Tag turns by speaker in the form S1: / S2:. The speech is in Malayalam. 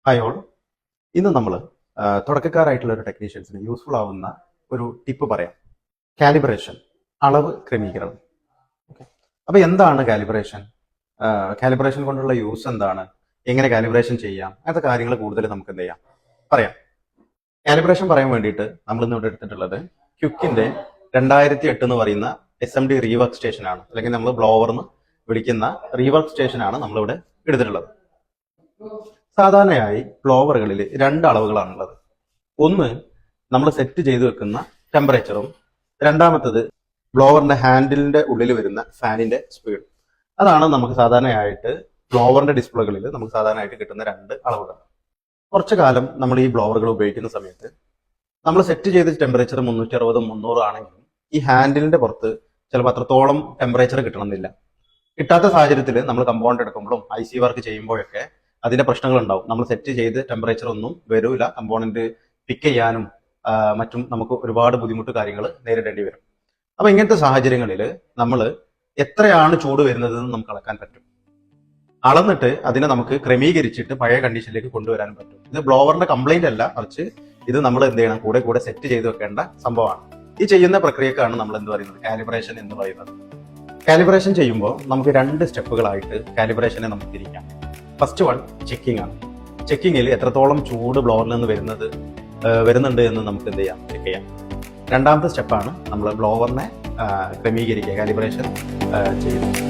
S1: Hi all. ഇന്ന് നമ്മൾ തുടക്കക്കാരായിട്ടുള്ള ഒരു ടെക്നീഷ്യൻസിന് യൂസ്ഫുൾ ആവുന്ന ഒരു ടിപ്പ് പറയാം. കാലിബ്രേഷൻ, അളവ് ക്രമീകരണം. അപ്പൊ എന്താണ് കാലിബ്രേഷൻ? കാലിബ്രേഷൻ കൊണ്ടുള്ള യൂസ് എന്താണ്? എങ്ങനെ കാലിബ്രേഷൻ ചെയ്യാം? അങ്ങനത്തെ കാര്യങ്ങൾ കൂടുതൽ നമുക്ക് എന്ത് ചെയ്യാം പറയാം. കാലിബ്രേഷൻ പറയാൻ വേണ്ടിയിട്ട് നമ്മൾ ഇന്ന് ഇവിടെ എടുത്തിട്ടുള്ളത് ക്യുക്കിന്റെ 2008 എന്ന് പറയുന്ന SMD റീവർക്ക് സ്റ്റേഷൻ ആണ്, അല്ലെങ്കിൽ നമ്മൾ ബ്ലോവർ എന്ന് വിളിക്കുന്ന റീവർക്ക് സ്റ്റേഷൻ ആണ് നമ്മളിവിടെ എടുത്തിട്ടുള്ളത്. സാധാരണയായി ബ്ലോവറുകളിൽ രണ്ട് അളവുകളാണുള്ളത്. ഒന്ന് നമ്മൾ സെറ്റ് ചെയ്ത് വെക്കുന്ന ടെമ്പറേച്ചറും, രണ്ടാമത്തത് ബ്ലോവറിന്റെ ഹാൻഡിലിന്റെ ഉള്ളിൽ വരുന്ന ഫാനിന്റെ സ്പീഡ്. അതാണ് നമുക്ക് സാധാരണയായിട്ട് ബ്ലോവറിന്റെ ഡിസ്പ്ലേകളിൽ നമുക്ക് സാധാരണയായിട്ട് കിട്ടുന്ന രണ്ട് അളവുകൾ. കുറച്ചു കാലം നമ്മൾ ഈ ബ്ലോവറുകൾ ഉപയോഗിക്കുന്ന സമയത്ത് നമ്മൾ സെറ്റ് ചെയ്ത ടെമ്പറേച്ചർ 360 300 ആണെങ്കിലും ഈ ഹാൻഡിലിന്റെ പുറത്ത് ചിലപ്പോൾ അത്രത്തോളം ടെമ്പറേച്ചർ കിട്ടണമെന്നില്ല. കിട്ടാത്ത സാഹചര്യത്തിൽ നമ്മൾ കമ്പൗണ്ട് എടുക്കുമ്പോഴും IC വർക്ക് ചെയ്യുമ്പോഴൊക്കെ അതിന്റെ പ്രശ്നങ്ങൾ ഉണ്ടാവും. നമ്മൾ സെറ്റ് ചെയ്ത് ടെമ്പറേച്ചർ ഒന്നും വരൂല, കമ്പോണന്റ് പിക്ക് ചെയ്യാനും മറ്റും നമുക്ക് ഒരുപാട് ബുദ്ധിമുട്ട് കാര്യങ്ങൾ നേരിടേണ്ടി വരും. അപ്പൊ ഇങ്ങനത്തെ സാഹചര്യങ്ങളിൽ നമ്മൾ എത്രയാണ് ചൂട് വരുന്നത് എന്ന് നമുക്ക് അളക്കാൻ പറ്റും. അളന്നിട്ട് അതിനെ നമുക്ക് ക്രമീകരിച്ചിട്ട് പഴയ കണ്ടീഷനിലേക്ക് കൊണ്ടുവരാനും പറ്റും. ഇത് ബ്ലോവറിന്റെ കംപ്ലൈന്റ് അല്ല, മറിച്ച് ഇത് നമ്മൾ എന്ത് ചെയ്യണം, കൂടെ സെറ്റ് ചെയ്ത് വെക്കേണ്ട സംഭവമാണ്. ഈ ചെയ്യുന്ന പ്രക്രിയക്കാണ് നമ്മൾ എന്ത് പറയുന്നത്, കാലിബ്രേഷൻ എന്ന് പറയുന്നത്. കാലിബ്രേഷൻ ചെയ്യുമ്പോൾ നമുക്ക് രണ്ട് സ്റ്റെപ്പുകളായിട്ട് കാലിബ്രേഷനെ നമുക്ക് തിരിക്കാം. ഫസ്റ്റ് വൺ ചെക്കിംഗ് ആണ്. ചെക്കിങ്ങിൽ എത്രത്തോളം ചൂട് ബ്ലോവറിൽ നിന്ന് വരുന്നുണ്ട് എന്ന് നമുക്ക് എന്ത് ചെയ്യാം, ചെക്ക് ചെയ്യാം. രണ്ടാമത്തെ സ്റ്റെപ്പാണ് നമ്മൾ ബ്ലോവറിനെ ക്രമീകരിക്കുക, കാലിബ്രേഷൻ ചെയ്യുന്നത്.